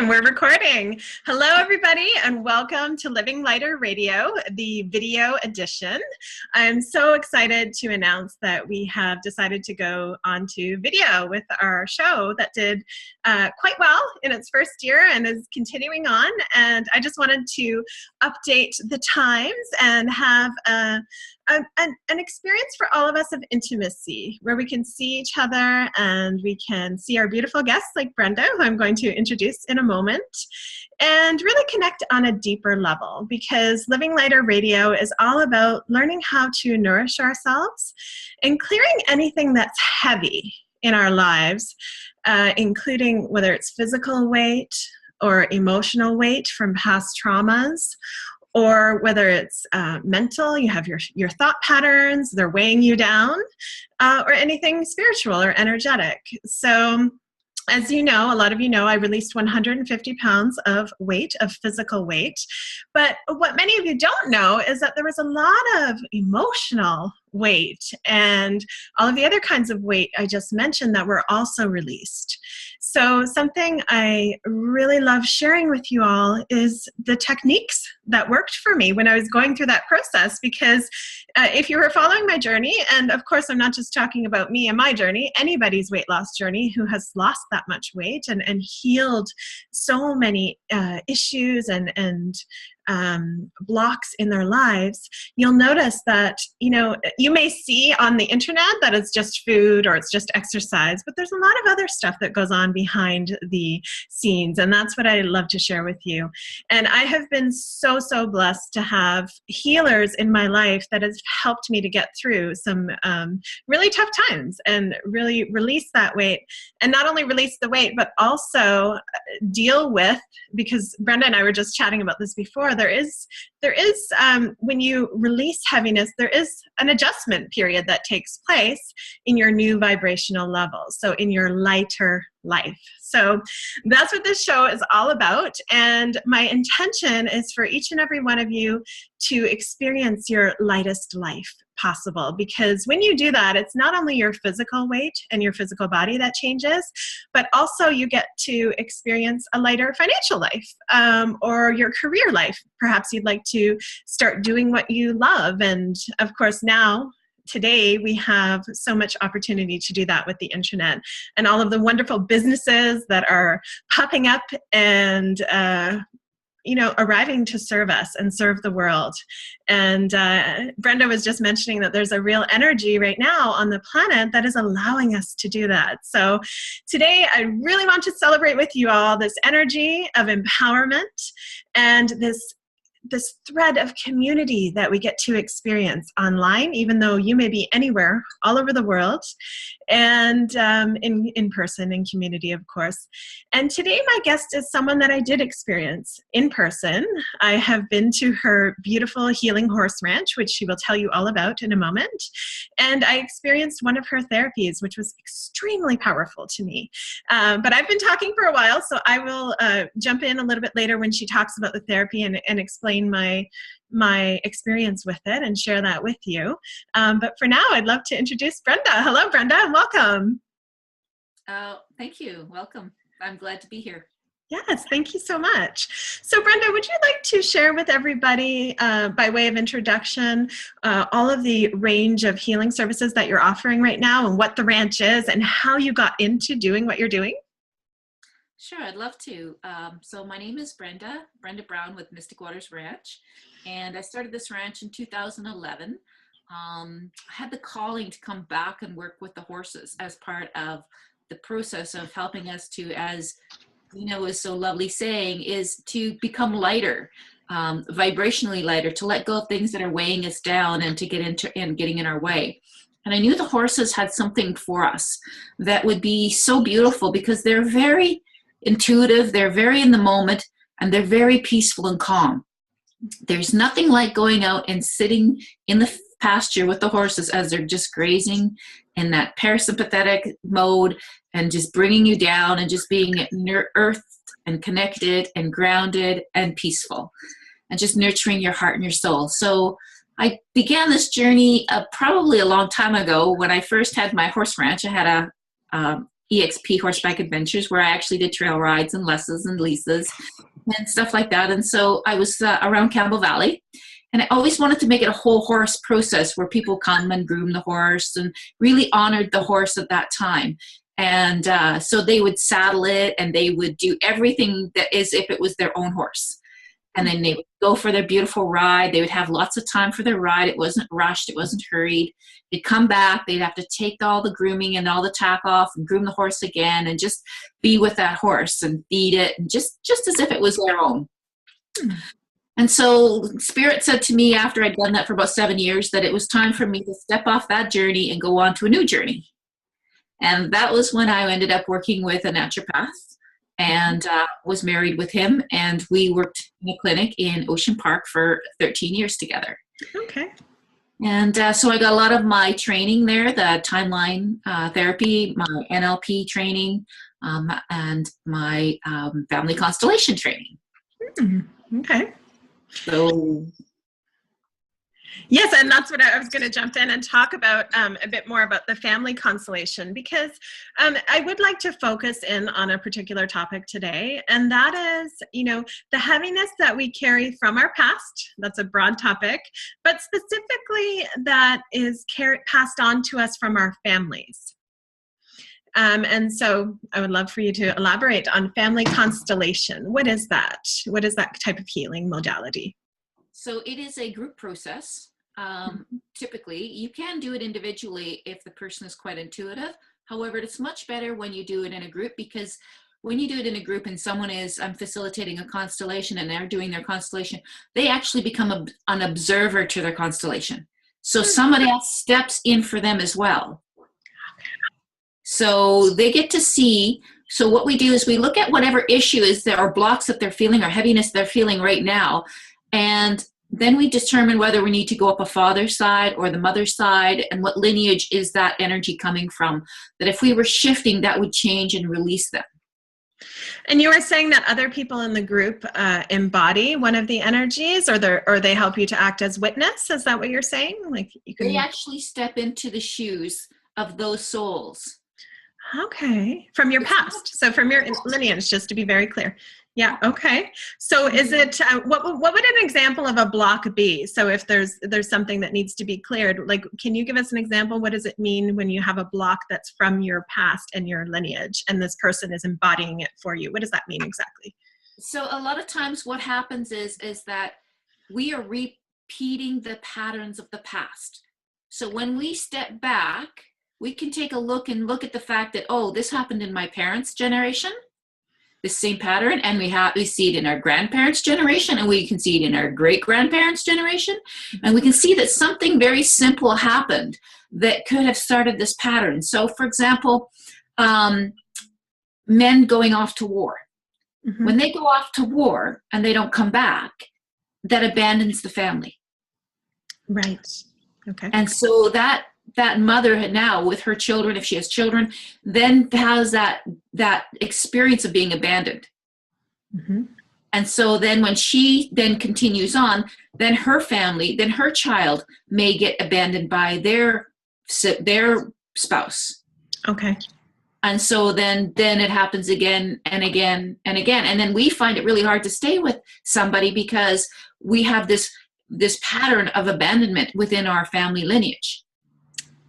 and we're recording. Hello, everybody, and welcome to Living Lighter Radio, the video edition. I'm so excited to announce that we have decided to go on to video with our show that did quite well in its first year and is continuing on. And I just wanted to update the times and have an experience for all of us of intimacy, where we can see each other and we can see our beautiful guests like Brenda, who I'm going to introduce in a moment, and really connect on a deeper level, because Living Lighter Radio is all about learning how to nourish ourselves and clearing anything that's heavy in our lives, including whether it's physical weight or emotional weight from past traumas, or whether it's mental, you have your thought patterns, they're weighing you down, or anything spiritual or energetic. So as you know, a lot of you know, I released 150 pounds of weight, of physical weight. But what many of you don't know is that there was a lot of emotional weight and all of the other kinds of weight I just mentioned that were also released. So something I really love sharing with you all is the techniques that worked for me when I was going through that process, because if you were following my journey, and of course I'm not just talking about me and my journey, anybody's weight loss journey who has lost that much weight and healed so many issues and blocks in their lives, you'll notice that, you may see on the internet that it's just food or it's just exercise, but there's a lot of other stuff that goes on behind the scenes. And that's what I love to share with you. And I have been so blessed to have healers in my life that has helped me to get through some really tough times and really release that weight. And not only release the weight, but also deal with, because Brenda and I were just chatting about this before, there is when you release heaviness, there is an adjustment period that takes place in your new vibrational levels, so in your lighter life. So that's what this show is all about. And my intention is for each and every one of you to experience your lightest life possible, because when you do that, it's not only your physical weight and your physical body that changes, but also you get to experience a lighter financial life, or your career life. Perhaps you'd like to start doing what you love. And of course now, today, we have so much opportunity to do that with the internet and all of the wonderful businesses that are popping up and arriving to serve us and serve the world. And Brenda was just mentioning that there's a real energy right now on the planet that is allowing us to do that. So today, I really want to celebrate with you all this energy of empowerment and this thread of community that we get to experience online, even though you may be anywhere all over the world, and in person, in community, of course. And today my guest is someone that I did experience in person. I have been to her beautiful healing horse ranch, which she will tell you all about in a moment. And I experienced one of her therapies, which was extremely powerful to me. But I've been talking for a while, so I will jump in a little bit later when she talks about the therapy and explain my experience with it and share that with you. But for now, I'd love to introduce Brenda. Hello, Brenda, and welcome. Thank you. Welcome. I'm glad to be here. Yes, thank you so much. So Brenda, would you like to share with everybody, by way of introduction, all of the range of healing services that you're offering right now and what the ranch is and how you got into doing what you're doing? Sure, I'd love to. So my name is Brenda Brown with Mystic Waters Ranch, and I started this ranch in 2011. I had the calling to come back and work with the horses as part of the process of helping us to, as Dina was so lovely saying, is to become lighter, vibrationally lighter, to let go of things that are weighing us down and to get into and getting in our way. And I knew the horses had something for us that would be so beautiful, because they're very intuitive, they're very in the moment, and they're very peaceful and calm. There's nothing like going out and sitting in the pasture with the horses as they're just grazing in that parasympathetic mode and just bringing you down and just being earthed and connected and grounded and peaceful and just nurturing your heart and your soul. So I began this journey probably a long time ago when I first had my horse ranch. I had EXP Horseback Adventures, where I actually did trail rides and lessons and leases and stuff like that. And so I was around Campbell Valley, and I always wanted to make it a whole horse process where people come and groom the horse and really honored the horse at that time. And so they would saddle it, and they would do everything that is if it was their own horse. And then they would go for their beautiful ride. They would have lots of time for their ride. It wasn't rushed. It wasn't hurried. They'd come back. They'd have to take all the grooming and all the tack off and groom the horse again and just be with that horse and feed it, and just as if it was their own. And so Spirit said to me after I'd done that for about 7 years that it was time for me to step off that journey and go on to a new journey. And that was when I ended up working with a naturopath and was married with him. And we worked in a clinic in Ocean Park for 13 years together. Okay. And so I got a lot of my training there, the timeline therapy, my NLP training, and my family constellation training. Okay. So yes, and that's what I was going to jump in and talk about a bit more about the family constellation, because I would like to focus in on a particular topic today, and that is, the heaviness that we carry from our past. That's a broad topic, but specifically that is passed on to us from our families. And so I would love for you to elaborate on family constellation. What is that? What is that type of healing modality? So it is a group process. Typically, you can do it individually if the person is quite intuitive. However, it's much better when you do it in a group, because when you do it in a group and someone is facilitating a constellation and they're doing their constellation, they actually become an observer to their constellation. So somebody else steps in for them as well. So they get to see. So what we do is we look at whatever issue is there, or blocks that they're feeling, or heaviness they're feeling right now. And then we determine whether we need to go up a father's side or the mother's side, and what lineage is that energy coming from. That if we were shifting, that would change and release them. And you were saying that other people in the group embody one of the energies, or they help you to act as witness. Is that what you're saying? Like you can... They actually step into the shoes of those souls. Okay. From your past. So from your lineage, just to be very clear. Yeah. Okay. So is it, what would an example of a block be? So if there's something that needs to be cleared, like, can you give us an example? What does it mean when you have a block that's from your past and your lineage, and this person is embodying it for you? What does that mean exactly? So a lot of times what happens is that we are repeating the patterns of the past. So when we step back, we can take a look at the fact that, oh, this happened in my parents' generation, the same pattern, and we see it in our grandparents' generation, and we can see it in our great-grandparents' generation, and we can see that something very simple happened that could have started this pattern. So, for example, men going off to war. Mm-hmm. When they go off to war and they don't come back, that abandons the family. Right. Okay. And so that mother now with her children, if she has children, then has that experience of being abandoned. Mm-hmm. And so then when she then continues on, then her family, then her child may get abandoned by their spouse. Okay. And so then it happens again and again and again. And then we find it really hard to stay with somebody because we have this pattern of abandonment within our family lineage.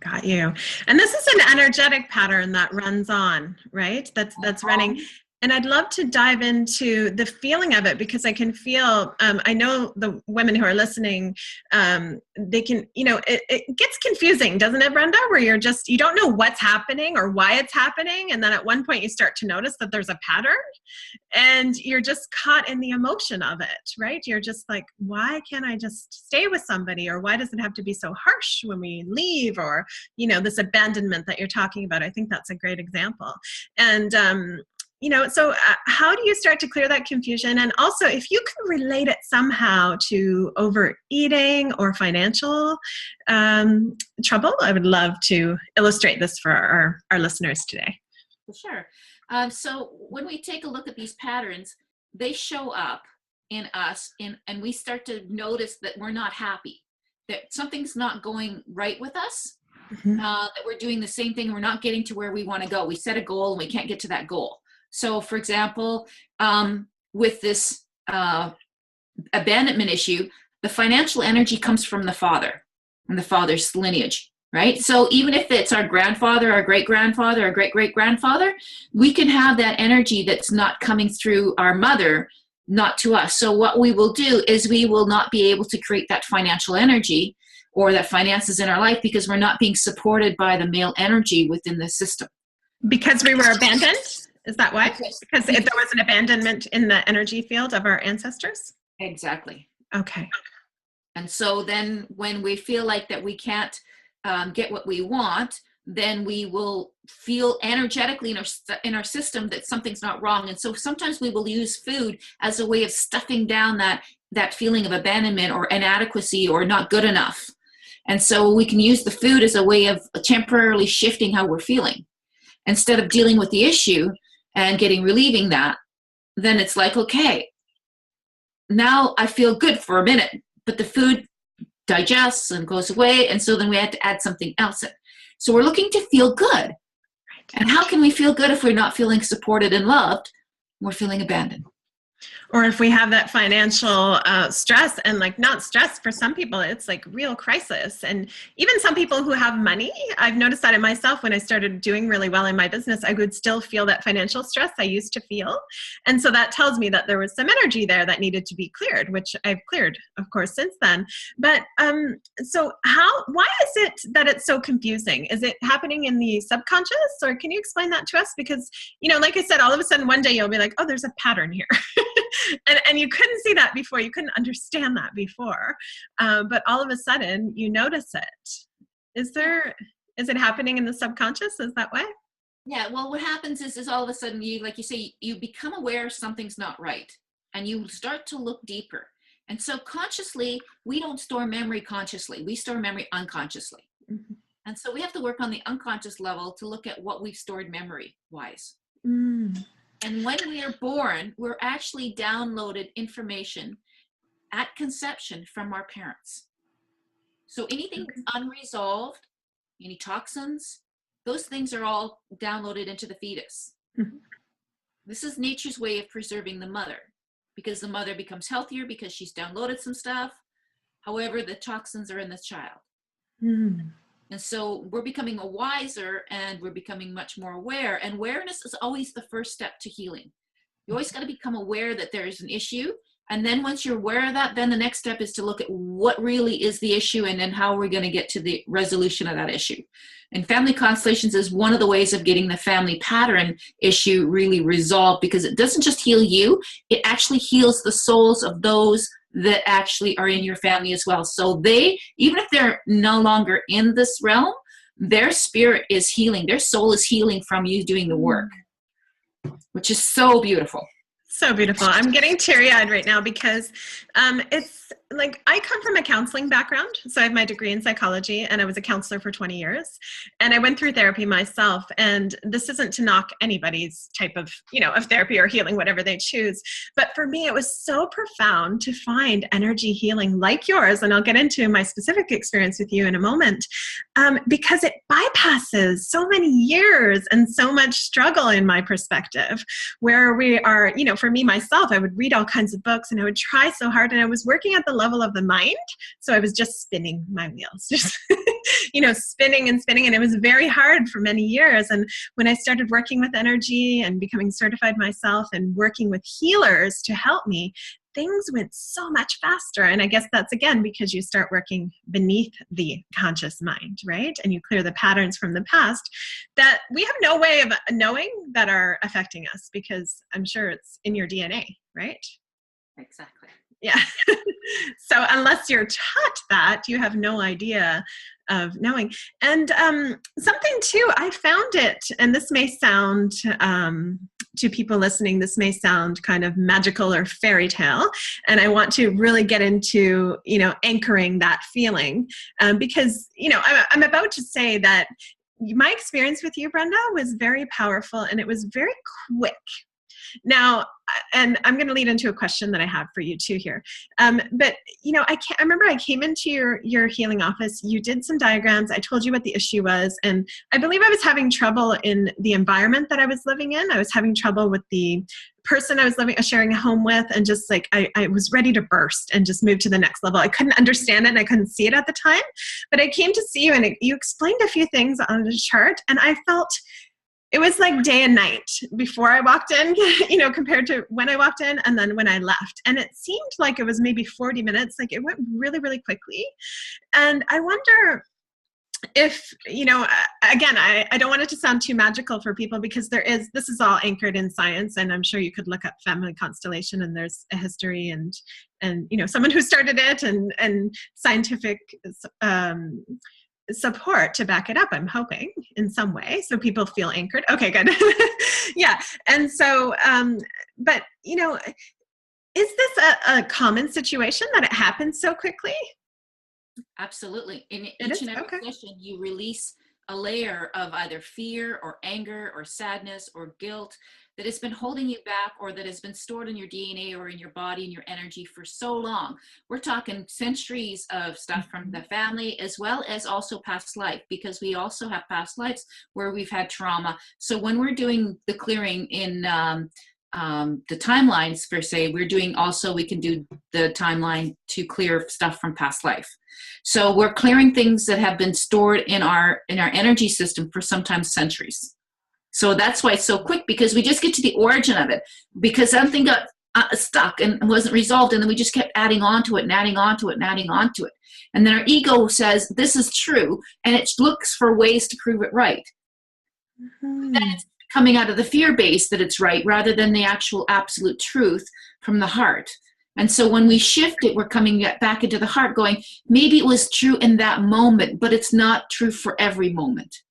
Got you. And this is an energetic pattern that runs on, right? That's running. And I'd love to dive into the feeling of it, because I can feel, I know the women who are listening, they can, it gets confusing, doesn't it, Brenda? Where you don't know what's happening or why it's happening. And then at one point you start to notice that there's a pattern and you're just caught in the emotion of it, right? You're just like, why can't I just stay with somebody? Or why does it have to be so harsh when we leave? Or, this abandonment that you're talking about. I think that's a great example. And, so how do you start to clear that confusion? And also, if you can relate it somehow to overeating or financial trouble, I would love to illustrate this for our listeners today. For sure. So when we take a look at these patterns, they show up in us, and we start to notice that we're not happy, that something's not going right with us. Mhm. that we're doing the same thing. We're not getting to where we want to go. We set a goal and we can't get to that goal. So, for example, with this abandonment issue, the financial energy comes from the father and the father's lineage, right? So even if it's our grandfather, our great-grandfather, our great-great-grandfather, we can have that energy that's not coming through our mother, not to us. So what we will do is we will not be able to create that financial energy or that finances in our life because we're not being supported by the male energy within the system. Because we were abandoned? Is that why? Because Because there was an abandonment in the energy field of our ancestors? exactly. Okay. And so then when we feel like that we can't get what we want, then we will feel energetically in our system that something's not wrong. And so sometimes we will use food as a way of stuffing down that feeling of abandonment or inadequacy or not good enough. And so we can use the food as a way of temporarily shifting how we're feeling. Instead of dealing with the issue and relieving that, then it's like, okay, now I feel good for a minute, but the food digests and goes away. And so then we had to add something else in. So we're looking to feel good. And how can we feel good if we're not feeling supported and loved? We're feeling abandoned. Or if we have that financial stress, and like not stress for some people, it's like real crisis. And even some people who have money, I've noticed that in myself when I started doing really well in my business, I would still feel that financial stress I used to feel. And so that tells me that there was some energy there that needed to be cleared, which I've cleared, of course, since then. But so why is it that it's so confusing? Is it happening in the subconscious, or can you explain that to us? Because, like I said, all of a sudden one day you'll be like, oh, there's a pattern here. And you couldn't see that before. You couldn't understand that before. But all of a sudden, you notice it. Is it happening in the subconscious? Is that why? Yeah, well, what happens is all of a sudden, like you say, you become aware something's not right. And you start to look deeper. And so consciously, we don't store memory consciously. We store memory unconsciously. Mm-hmm. And so we have to work on the unconscious level to look at what we've stored memory-wise. Mm. And when we are born, we're actually downloaded information at conception from our parents. So anything unresolved, any toxins, those things are all downloaded into the fetus. Mm-hmm. This is nature's way of preserving the mother, because the mother becomes healthier because she's downloaded some stuff. However, the toxins are in the child. Mm. And so we're becoming wiser and we're becoming much more aware. And awareness is always the first step to healing. You always got to become aware that there is an issue. And then once you're aware of that, then the next step is to look at what really is the issue and then how we're going to get to the resolution of that issue. And family constellations is one of the ways of getting the family pattern issue really resolved, because it doesn't just heal you, it actually heals the souls of those that actually are in your family as well. So they, even if they're no longer in this realm, their spirit is healing. Their soul is healing from you doing the work, which is so beautiful. So beautiful. I'm getting teary-eyed right now because it's like I come from a counseling background. So I have my degree in psychology and I was a counselor for 20 years. And I went through therapy myself. And this isn't to knock anybody's type of, of therapy or healing, whatever they choose. But for me, it was so profound to find energy healing like yours. And I'll get into my specific experience with you in a moment, because it bypasses so many years and so much struggle in my perspective, where we are, for me, myself, I would read all kinds of books and I would try so hard, and I was working at the level of the mind. So I was just spinning my wheels, just, spinning and spinning. And it was very hard for many years. And when I started working with energy and becoming certified myself and working with healers to help me, things went so much faster. And I guess that's, again, because you start working beneath the conscious mind, right? And you clear the patterns from the past that we have no way of knowing that are affecting us, because I'm sure it's in your DNA, right? Exactly. Yeah. So unless you're taught that, you have no idea of knowing. And something too, I found it, and this may sound, to people listening, this may sound kind of magical or fairy tale. And I want to really get into, anchoring that feeling, because, I'm about to say that my experience with you, Brenda, was very powerful and it was very quick. Now, and I'm going to lead into a question that I have for you too here. But I remember I came into your healing office. You did some diagrams. I told you what the issue was, and I believe I was having trouble in the environment that I was living in. I was having trouble with the person I was sharing a home with, and just like I was ready to burst and just move to the next level. I couldn't understand it and I couldn't see it at the time, but I came to see you and you explained a few things on the chart, and I felt it was like day and night before I walked in, compared to when I walked in and then when I left. And it seemed like it was maybe 40 minutes, like it went really, really quickly. And I wonder if, again, I don't want it to sound too magical for people, because this is all anchored in science, and I'm sure you could look up family constellation and there's a history and someone who started it and scientific support to back it up, I'm hoping, in some way, so people feel anchored. Okay, good. Yeah. And so, but, is this a common situation that it happens so quickly? Absolutely. In each and every session, you release a layer of either fear or anger or sadness or guilt that has been holding you back, or that has been stored in your DNA or in your body and your energy for so long. We're talking centuries of stuff from the family, as well as also past life, because we also have past lives where we've had trauma. So when we're doing the clearing in the timelines, per se, we can do the timeline to clear stuff from past life. So we're clearing things that have been stored in our energy system for sometimes centuries. So that's why it's so quick, because we just get to the origin of it, because something got stuck and wasn't resolved, and then we just kept adding on to it and adding on to it and adding on to it. And then our ego says, this is true, and it looks for ways to prove it right. Mm-hmm. Then it's coming out of the fear base that it's right, rather than the actual absolute truth from the heart. And so when we shift it, we're coming back into the heart going, maybe it was true in that moment, but it's not true for every moment.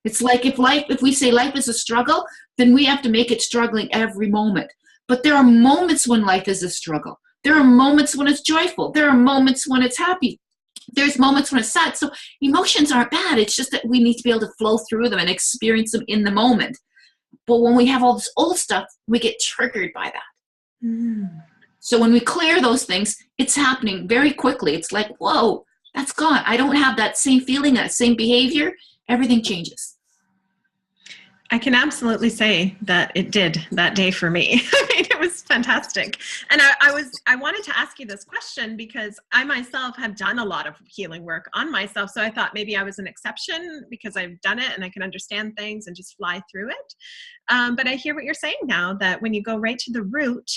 It's like if we say life is a struggle, then we have to make it struggling every moment. But there are moments when life is a struggle. There are moments when it's joyful. There are moments when it's happy. There's moments when it's sad. So emotions aren't bad. It's just that we need to be able to flow through them and experience them in the moment. But when we have all this old stuff, we get triggered by that. Mm. So when we clear those things, it's happening very quickly. It's like, whoa, that's gone. I don't have that same feeling, that same behavior. Everything changes. I can absolutely say that it did that day for me. I mean, it was fantastic. And I wanted to ask you this question because I myself have done a lot of healing work on myself. So I thought maybe I was an exception because I've done it and I can understand things and just fly through it. But I hear what you're saying now, that when you go right to the root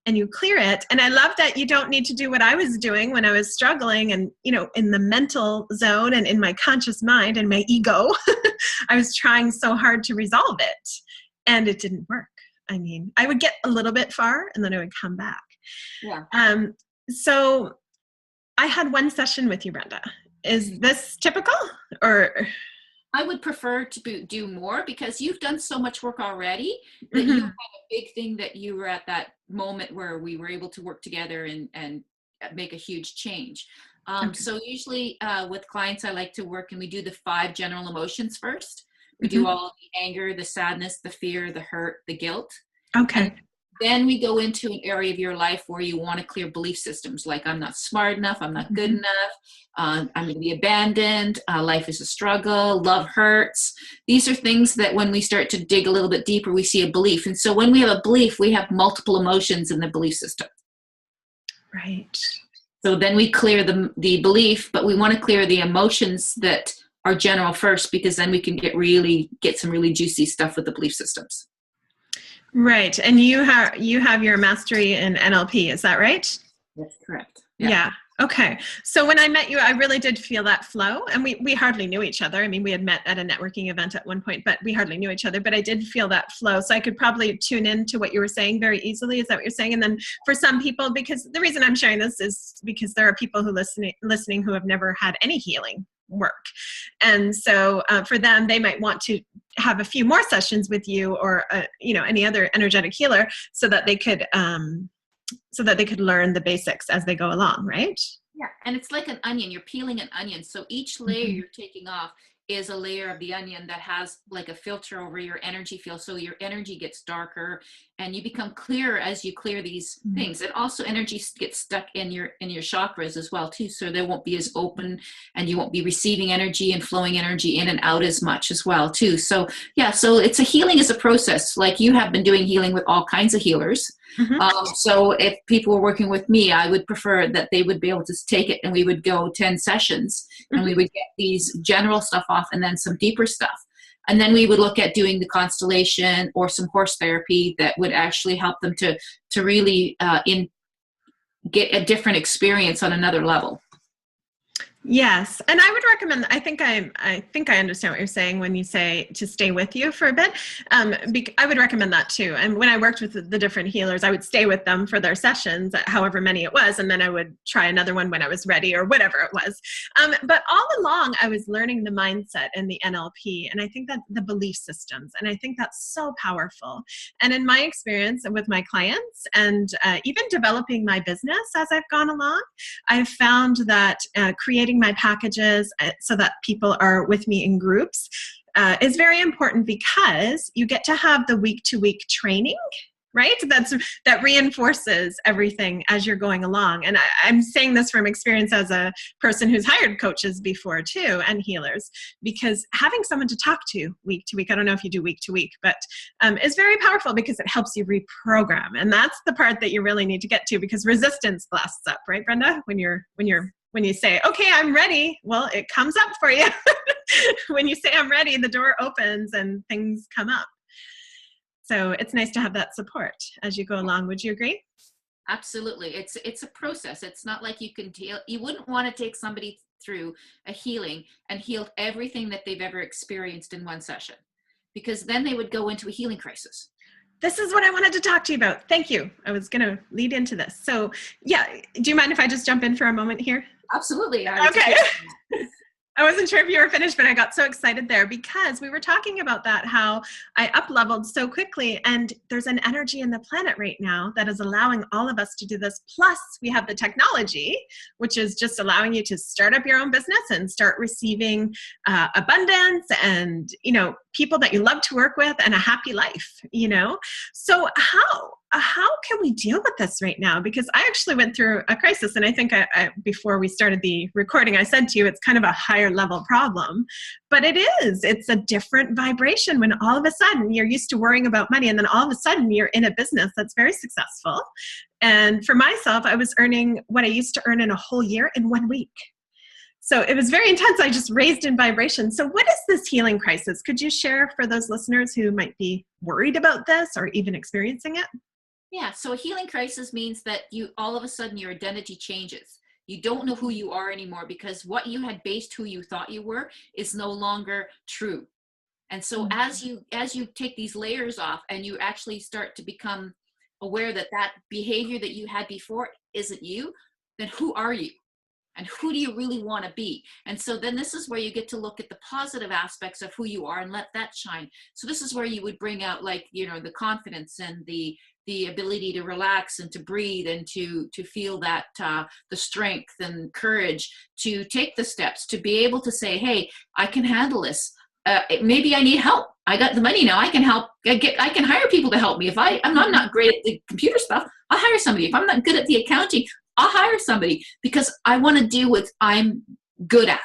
and you clear it, and I love that you don't need to do what I was doing when I was struggling and, in the mental zone and in my conscious mind and my ego, I was trying so hard to resolve it and it didn't work. I mean, I would get a little bit far and then I would come back. Yeah. So I had one session with you, Brenda. Is this typical, or? I would prefer to do more, because you've done so much work already that you have a big thing that you were at that moment where we were able to work together and make a huge change. So usually with clients, I like to work and we do the 5 general emotions first. We do all of the anger, the sadness, the fear, the hurt, the guilt. Okay. And then we go into an area of your life where you want to clear belief systems, like I'm not smart enough, I'm not good enough, I'm going to be abandoned, life is a struggle, love hurts. These are things that when we start to dig a little bit deeper, we see a belief. And so when we have a belief, we have multiple emotions in the belief system. Right. So then we clear the belief, but we want to clear the emotions that are general first, because then we can get some really juicy stuff with the belief systems. Right. And you have your mastery in NLP, is that right? That's correct. Yeah. Okay. So when I met you, I really did feel that flow, and we hardly knew each other. I mean, we had met at a networking event at one point, but we hardly knew each other, but I did feel that flow. So I could probably tune into what you were saying very easily. Is that what you're saying? And then for some people, because the reason I'm sharing this is because there are people who listening who have never had any healing work. And so for them, they might want to have a few more sessions with you or, any other energetic healer so that they could learn the basics as they go along, right? Yeah, and it's like an onion. You're peeling an onion. So each layer you're taking off is a layer of the onion that has like a filter over your energy field. So your energy gets darker and you become clearer as you clear these things. And also energy gets stuck in your chakras as well too. So they won't be as open and you won't be receiving energy and flowing energy in and out as much as well too. So yeah, so it's a healing is a process. Like you have been doing healing with all kinds of healers. So if people were working with me, I would prefer that they would be able to take it and we would go 10 sessions and we would get these general stuff off and then some deeper stuff. And then we would look at doing the constellation or some horse therapy that would actually help them to really get a different experience on another level. Yes. And I would recommend, I think I understand what you're saying when you say to stay with you for a bit. I would recommend that too. And when I worked with the different healers, I would stay with them for their sessions, however many it was. And then I would try another one when I was ready or whatever it was. But all along I was learning the mindset and the NLP. And I think that the belief systems, and I think that's so powerful. And in my experience with my clients and even developing my business as I've gone along, I've found that creating my packages so that people are with me in groups is very important because you get to have the week-to-week training, right? That reinforces everything as you're going along. And I'm saying this from experience as a person who's hired coaches before too, and healers, because having someone to talk to week to week, I don't know if you do week to week, but is very powerful because it helps you reprogram. And that's the part that you really need to get to, because resistance blasts up, right, Brenda? When you say, okay, I'm ready, well, it comes up for you. When you say I'm ready, the door opens and things come up. So it's nice to have that support as you go along. Would you agree? Absolutely. It's a process. It's not like you wouldn't want to take somebody through a healing and heal everything that they've ever experienced in one session, because then they would go into a healing crisis. This is what I wanted to talk to you about. Thank you. I was going to lead into this. So yeah, do you mind if I just jump in for a moment here? Absolutely. Okay. I wasn't sure if you were finished, but I got so excited there because we were talking about that, how I up-leveled so quickly, and there's an energy in the planet right now that is allowing all of us to do this. Plus we have the technology, which is just allowing you to start up your own business and start receiving abundance and, people that you love to work with and a happy life, So how can we deal with this right now? Because I actually went through a crisis, and I think before we started the recording, I said to you, it's kind of a higher level problem, but it's a different vibration when all of a sudden you're used to worrying about money, and then all of a sudden you're in a business that's very successful. And for myself, I was earning what I used to earn in a whole year in 1 week. So it was very intense. I just raised in vibration. So what is this healing crisis? Could you share for those listeners who might be worried about this or even experiencing it? Yeah, so a healing crisis means that all of a sudden your identity changes. You don't know who you are anymore because what you had based who you thought you were is no longer true. And so as you take these layers off and you actually start to become aware that behavior that you had before isn't you, then who are you? And who do you really want to be? And so then this is where you get to look at the positive aspects of who you are and let that shine. So this is where you would bring out the confidence and the ability to relax and to breathe and to feel that the strength and courage to take the steps, to be able to say, hey, I can handle this. Maybe I need help. I got the money now. I can help. I can hire people to help me. If I'm not great at the computer stuff, I'll hire somebody. If I'm not good at the accounting, I'll hire somebody because I want to do what I'm good at.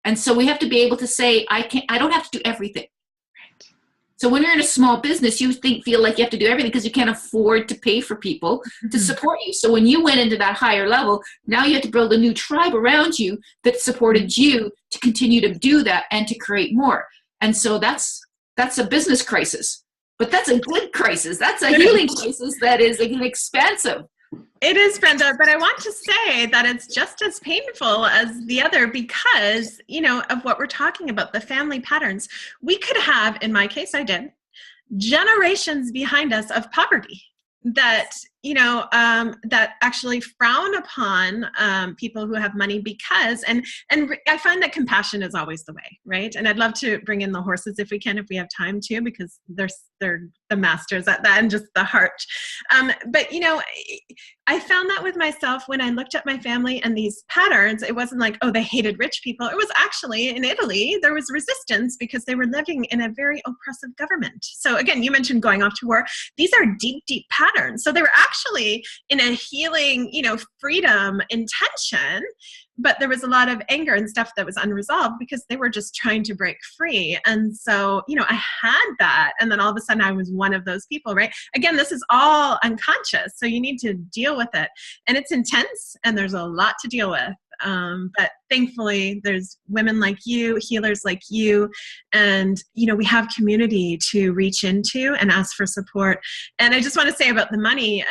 And so we have to be able to say, I don't have to do everything. Right. So when you're in a small business, you feel like you have to do everything because you can't afford to pay for people to support you. So when you went into that higher level, now you have to build a new tribe around you that supported you to continue to do that and to create more. And so that's a business crisis, but that's a good crisis. That's a healing crisis that is expansive. It is, Brenda, but I want to say that it's just as painful as the other because, of what we're talking about, the family patterns. We could have, in my case, I did, generations behind us of poverty that that actually frown upon people who have money because, and I find that compassion is always the way, right? And I'd love to bring in the horses if we can, if we have time to, because they're the masters at that, and just the heart. But I found that with myself when I looked at my family and these patterns. It wasn't like, oh, they hated rich people. It was actually, in Italy, there was resistance because they were living in a very oppressive government. So again, you mentioned going off to war. These are deep, deep patterns. So they were actually in a healing, freedom intention, but there was a lot of anger and stuff that was unresolved because they were just trying to break free. And so, I had that. And then all of a sudden I was one of those people, right? Again, this is all unconscious. So you need to deal with it. And it's intense and there's a lot to deal with. But thankfully there's women like you, healers like you, and we have community to reach into and ask for support. And I just want to say about the money,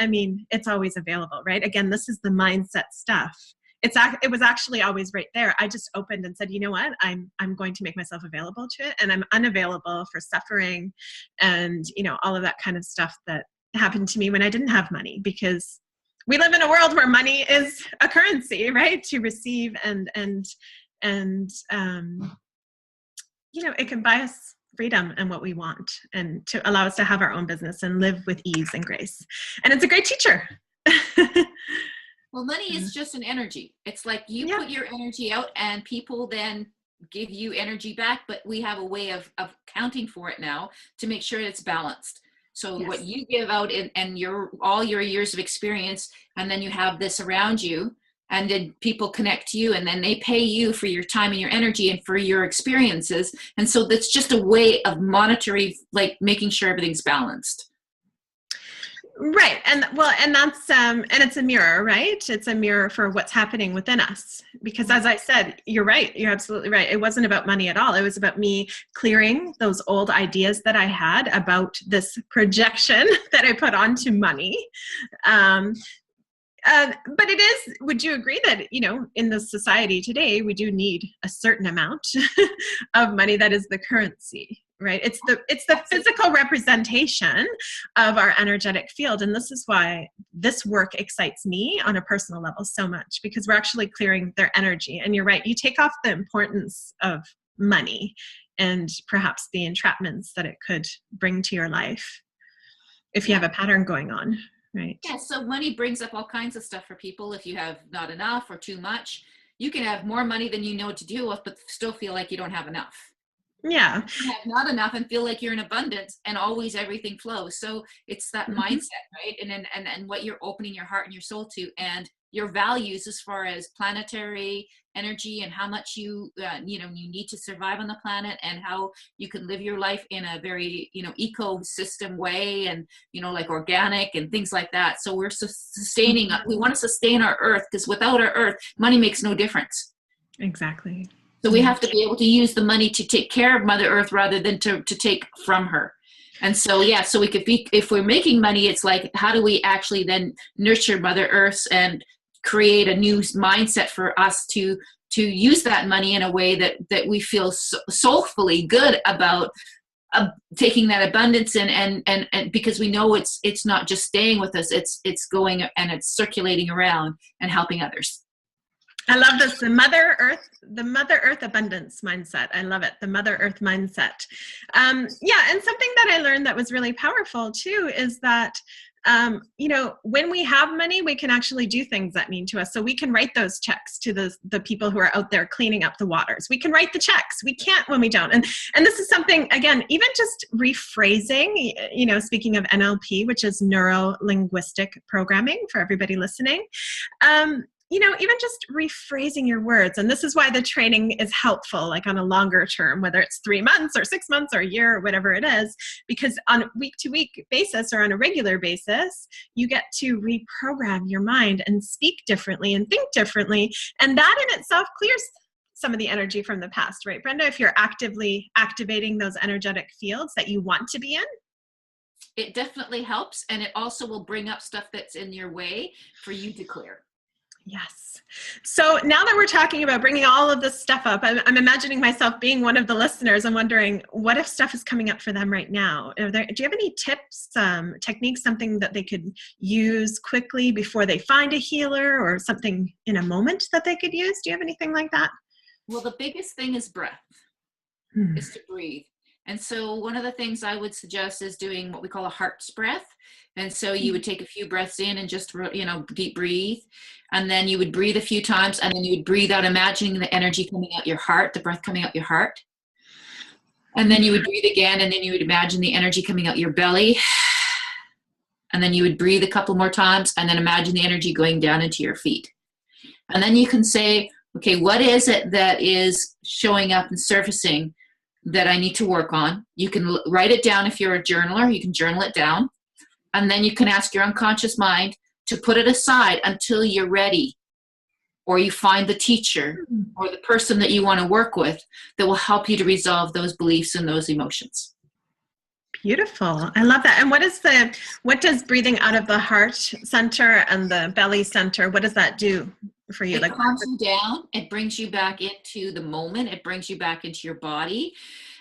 it's always available, right? Again, this is the mindset stuff. It was actually always right there. I just opened and said, you know what, I'm going to make myself available to it, and I'm unavailable for suffering and all of that kind of stuff that happened to me when I didn't have money, because we live in a world where money is a currency, right? To receive and it can buy us freedom and what we want, and to allow us to have our own business and live with ease and grace. And it's a great teacher. Well, money is just an energy. It's like you put your energy out and people then give you energy back, but we have a way of accounting for it now to make sure it's balanced. So what you give out and all your years of experience, and then you have this around you, and then people connect to you, and then they pay you for your time and your energy and for your experiences. And so that's just a way of monetary, like making sure everything's balanced. Right. And that's, and it's a mirror, right? It's a mirror for what's happening within us. Because as I said, you're right. You're absolutely right. It wasn't about money at all. It was about me clearing those old ideas that I had about this projection that I put onto money. But it is, would you agree that, in the society today, we do need a certain amount of money that is the currency, right? It's the physical representation of our energetic field. And this is why this work excites me on a personal level so much, because we're actually clearing their energy. And you're right, you take off the importance of money and perhaps the entrapments that it could bring to your life if you have a pattern going on. Right. Yeah, so money brings up all kinds of stuff for people. If you have not enough or too much, you can have more money than you know what to do with, but still feel like you don't have enough. Yeah. You have not enough and feel like you're in abundance, and always everything flows. So it's that mindset, right? And what you're opening your heart and your soul to, and your values as far as planetary energy and how much you need to survive on the planet, and how you can live your life in a very ecosystem way, and like organic and things like that. So we're sustaining. We want to sustain our earth, because without our earth, money makes no difference. Exactly. So we have to be able to use the money to take care of Mother Earth rather than to take from her. And so, so we could be, if we're making money, it's like, how do we actually then nurture Mother Earth and create a new mindset for us to use that money in a way that we feel soulfully good about taking that abundance and because we know it's not just staying with us, it's going and it's circulating around and helping others. I love this, the Mother Earth abundance mindset. I love it. The Mother Earth mindset. And something that I learned that was really powerful too is that, when we have money, we can actually do things that mean to us. So we can write those checks to the people who are out there cleaning up the waters. We can write the checks. We can't when we don't. And this is something, again, even just rephrasing, speaking of NLP, which is neuro-linguistic programming for everybody listening, even just rephrasing your words. And this is why the training is helpful, like on a longer term, whether it's 3 months or 6 months or a year or whatever it is, because on a week-to-week basis or on a regular basis, you get to reprogram your mind and speak differently and think differently. And that in itself clears some of the energy from the past, right, Brenda? If you're actively activating those energetic fields that you want to be in. It definitely helps. And it also will bring up stuff that's in your way for you to clear. Yes. So now that we're talking about bringing all of this stuff up, I'm imagining myself being one of the listeners and wondering, what if stuff is coming up for them right now? Do you have any tips, techniques, something that they could use quickly before they find a healer, or something in a moment that they could use? Do you have anything like that? Well, the biggest thing is breath, is to breathe. And so one of the things I would suggest is doing what we call a heart's breath. And so you would take a few breaths in and just, deep breathe. And then you would breathe a few times, and then you would breathe out, imagining the energy coming out your heart, the breath coming out your heart. And then you would breathe again, and then you would imagine the energy coming out your belly. And then you would breathe a couple more times, and then imagine the energy going down into your feet. And then you can say, okay, what is it that is showing up and surfacing that I need to work on? You can write it down. If you're a journaler, you can journal it down. And then you can ask your unconscious mind to put it aside until you're ready, or you find the teacher or the person that you want to work with that will help you to resolve those beliefs and those emotions. Beautiful. I love that. And what does breathing out of the heart center and the belly center, what does that do for you? It calms you down. It brings you back into the moment. It brings you back into your body.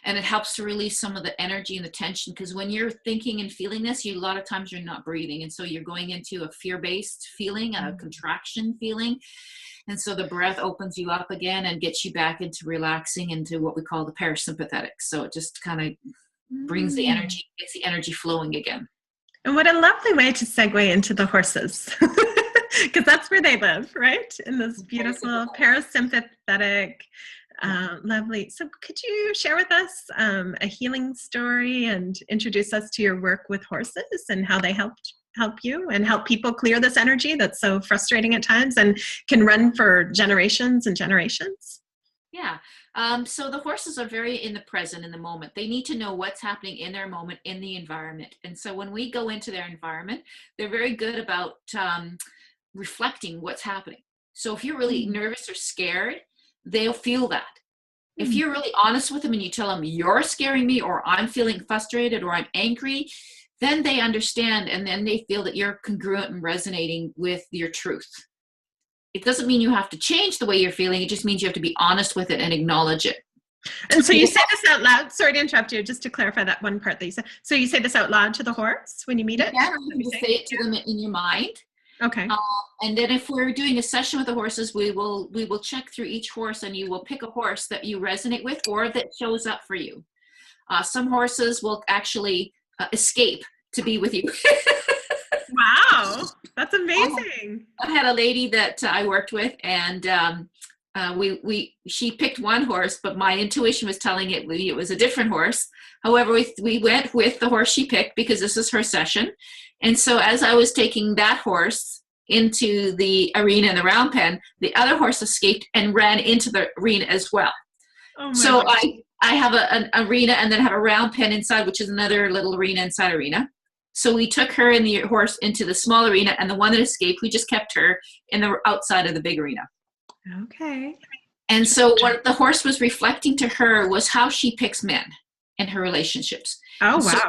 And it helps to release some of the energy and the tension, because when you're thinking and feeling this, a lot of times you're not breathing. And so you're going into a fear-based feeling, a contraction feeling. And so the breath opens you up again and gets you back into relaxing into what we call the parasympathetic. So it just kind of brings the energy, gets the energy flowing again. And what a lovely way to segue into the horses. Because that's where they live, right? In this beautiful parasympathetic, lovely. So could you share with us a healing story and introduce us to your work with horses and how they help you and help people clear this energy that's so frustrating at times and can run for generations and generations? Yeah. So the horses are very in the present, in the moment. They need to know what's happening in their moment, in the environment. And so when we go into their environment, they're very good about reflecting what's happening. So if you're really nervous or scared, they'll feel that. If you're really honest with them and you tell them, you're scaring me, or I'm feeling frustrated, or I'm angry, then they understand, and then they feel that you're congruent and resonating with your truth. It doesn't mean you have to change the way you're feeling. It just means you have to be honest with it and acknowledge it. And so you say this out loud. Sorry to interrupt you, just to clarify that one part that you said. So you say this out loud to the horse when you meet it? Yeah, you can say it to them in your mind. Okay. And then if we're doing a session with the horses, we will check through each horse, and you will pick a horse that you resonate with or that shows up for you. Some horses will actually escape to be with you. Wow, that's amazing. I had a lady that I worked with, and she picked one horse, but my intuition was telling it was a different horse. However, we went with the horse she picked because this is her session. And so as I was taking that horse into the arena in the round pen, the other horse escaped and ran into the arena as well. Oh so gosh. I have an arena, and then have a round pen inside, which is another little arena inside arena. So we took her and the horse into the small arena, and the one that escaped, we just kept her in the outside of the big arena. Okay. And so what the horse was reflecting to her was how she picks men in her relationships. Oh, wow. So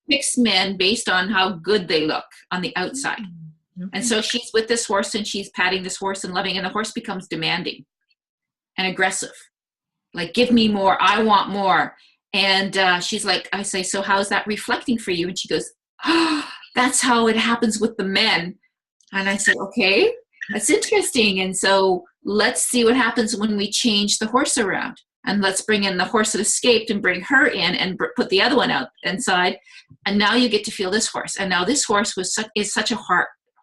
picks men based on how good they look on the outside. Okay. And so she's with this horse, and she's patting this horse and loving, and the horse becomes demanding and aggressive. Like, give me more. I want more. And she's like, I say, so how's that reflecting for you? And she goes, oh, that's how it happens with the men. And I said, okay, that's interesting. And so let's see what happens when we change the horse around. And let's bring in the horse that escaped and bring her in and put the other one out inside. And now you get to feel this horse. And now this horse is such a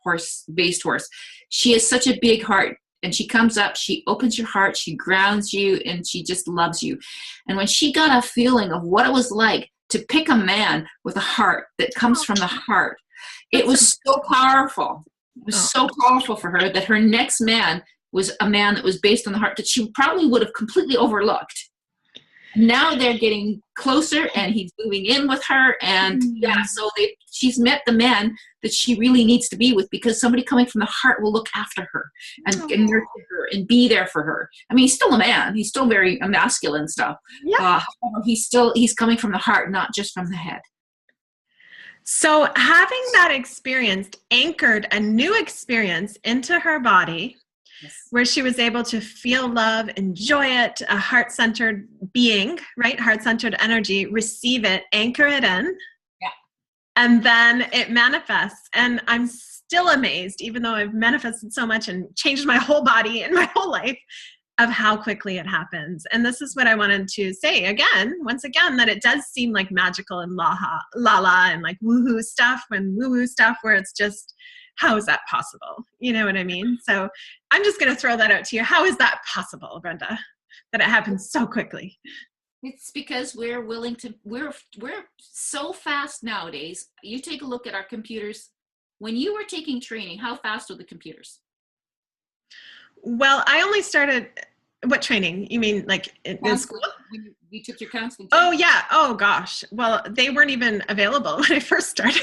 horse-based horse. She has such a big heart. And she comes up, she opens your heart, she grounds you, and she just loves you. And when she got a feeling of what it was like to pick a man with a heart that comes from the heart, it was so powerful. It was so powerful for her that her next man was a man that was based on the heart that she probably would have completely overlooked. Now they're getting closer, and he's moving in with her, and so she's met the man that she really needs to be with, because somebody coming from the heart will look after her and nurture her and be there for her. I mean, he's still a man. He's still very masculine stuff. Yeah. He's coming from the heart, not just from the head. So having that experience anchored a new experience into her body, Yes. where she was able to feel love, enjoy it, a heart-centered being, right? Heart-centered energy, receive it, anchor it in, Yeah. and then it manifests. And I'm still amazed, even though I've manifested so much and changed my whole body and my whole life, of how quickly it happens. And this is what I wanted to say again, once again, that it does seem like magical and la and like woohoo stuff, where it's just, how is that possible? You know what I mean? So I'm just going to throw that out to you. How is that possible, Brenda, that it happens so quickly? It's because we're willing to, we're so fast nowadays. You take a look at our computers. When you were taking training, how fast were the computers? Well, I only started, what training? You mean like in school? When you took your counseling Oh, training. yeah. Oh, gosh. Well, they weren't even available when I first started.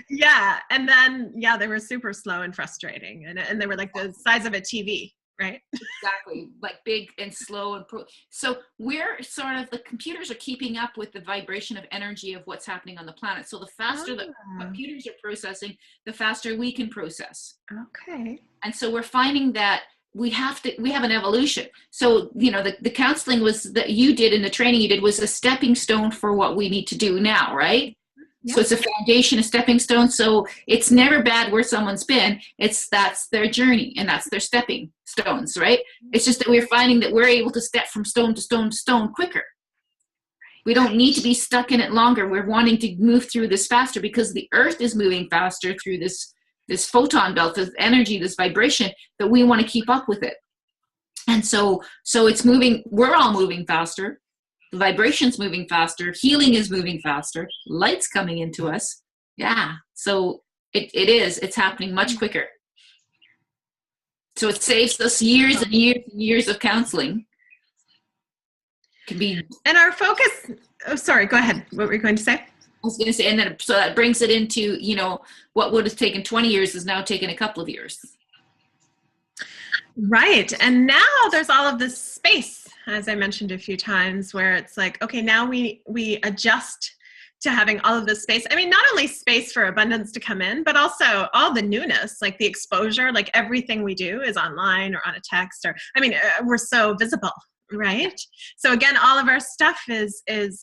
Yeah. And then, yeah, they were super slow and frustrating. And they were like the size of a TV, right? Exactly, like big and slow and so we're sort of, the computers are keeping up with the vibration of energy of what's happening on the planet. So the faster the computers are processing, the faster we can process. Okay. And so we're finding that we have an evolution. So, you know, the counseling was that you did, and the training you did was a stepping stone for what we need to do now, right? Yeah. So it's a foundation, a stepping stone. So it's never bad where someone's been. That's their journey, and that's their stepping stones, right? It's just that we're finding that we're able to step from stone to stone to stone quicker. We don't need to be stuck in it longer. We're wanting to move through this faster because the earth is moving faster through this photon belt, this energy, this vibration, that we want to keep up with it. And so it's moving, we're all moving faster. The vibration's moving faster. Healing is moving faster. Light's coming into us. Yeah. So it's happening much quicker. So it saves us years and years and years of counseling. Can be. And our focus, oh, sorry, go ahead. What were you going to say? I was going to say, and then so that brings it into, you know, what would have taken 20 years is now taken a couple of years. Right. And now there's all of this space, as I mentioned a few times, where it's like, okay, now we adjust to having all of this space. I mean, not only space for abundance to come in, but also all the newness, like the exposure, like everything we do is online or on a text, or, I mean, we're so visible. Right. So again, all of our stuff is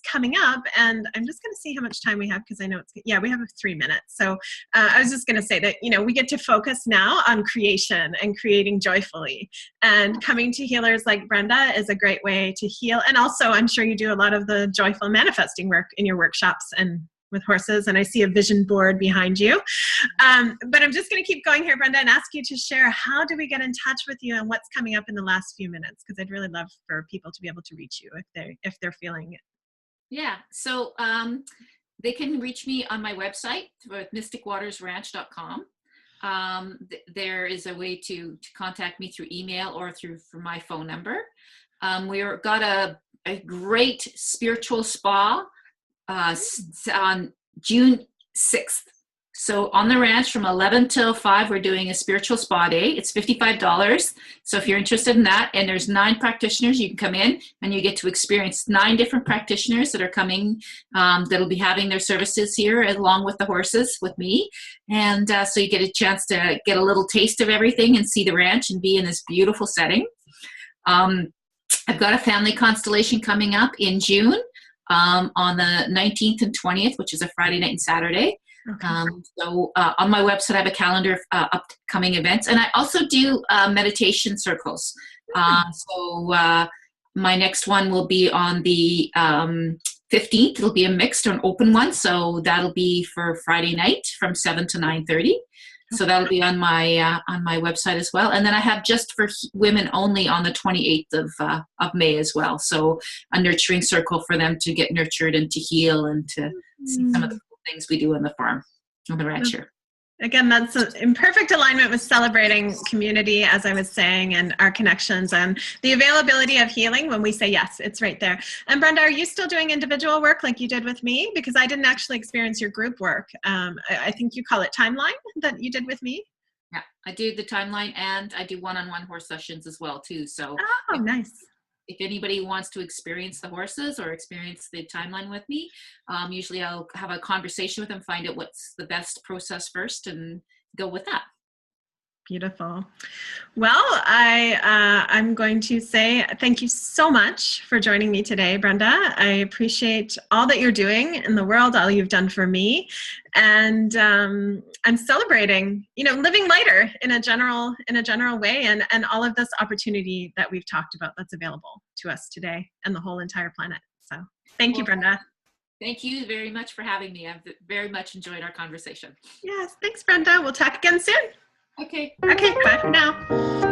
coming up, and I'm just going to see how much time we have, because I know we have 3 minutes. So I was just going to say that, you know, we get to focus now on creation and creating joyfully, and coming to healers like Brenda is a great way to heal. And also, I'm sure you do a lot of the joyful manifesting work in your workshops and with horses, and I see a vision board behind you. But I'm just going to keep going here, Brenda, and ask you to share, how do we get in touch with you and what's coming up in the last few minutes? Because I'd really love for people to be able to reach you if they're feeling it. Yeah. So they can reach me on my website, mysticwatersranch.com. There is a way to contact me through email or through my phone number. We've got a great spiritual spa on June 6th. So on the ranch from 11 till 5, we're doing a spiritual spa day. It's $55. So if you're interested in that, and there's 9 practitioners, you can come in and you get to experience 9 different practitioners that are coming, that'll be having their services here along with the horses with me. And so you get a chance to get a little taste of everything and see the ranch and be in this beautiful setting. I've got a family constellation coming up in June. On the 19th and 20th, which is a Friday night and Saturday. Okay. So on my website, I have a calendar of upcoming events. And I also do meditation circles. So my next one will be on the 15th. It'll be a mixed or an open one. So that'll be for Friday night from 7 to 9:30. So that'll be on my website as well. And then I have just for women only on the 28th of May as well. So a nurturing circle for them to get nurtured and to heal and to see some of the cool things we do on the farm, on the ranch here. Again, that's in perfect alignment with celebrating community, as I was saying, and our connections and the availability of healing. When we say yes, it's right there. And Brenda, are you still doing individual work like you did with me? Because I didn't actually experience your group work. I think you call it timeline that you did with me. Yeah, I do the timeline, and I do one-on-one horse sessions as well too. So nice. If anybody wants to experience the horses or experience the timeline with me, usually I'll have a conversation with them, find out what's the best process first, and go with that. Beautiful. Well, I'm going to say thank you so much for joining me today, Brenda. I appreciate all that you're doing in the world, all you've done for me, and I'm celebrating, living lighter in a general way, and all of this opportunity that we've talked about that's available to us today and the whole entire planet. So, thank you, Well, Brenda. thank you very much for having me. I've very much enjoyed our conversation. Yes, thanks, Brenda. We'll talk again soon. Okay. Okay, bye for now.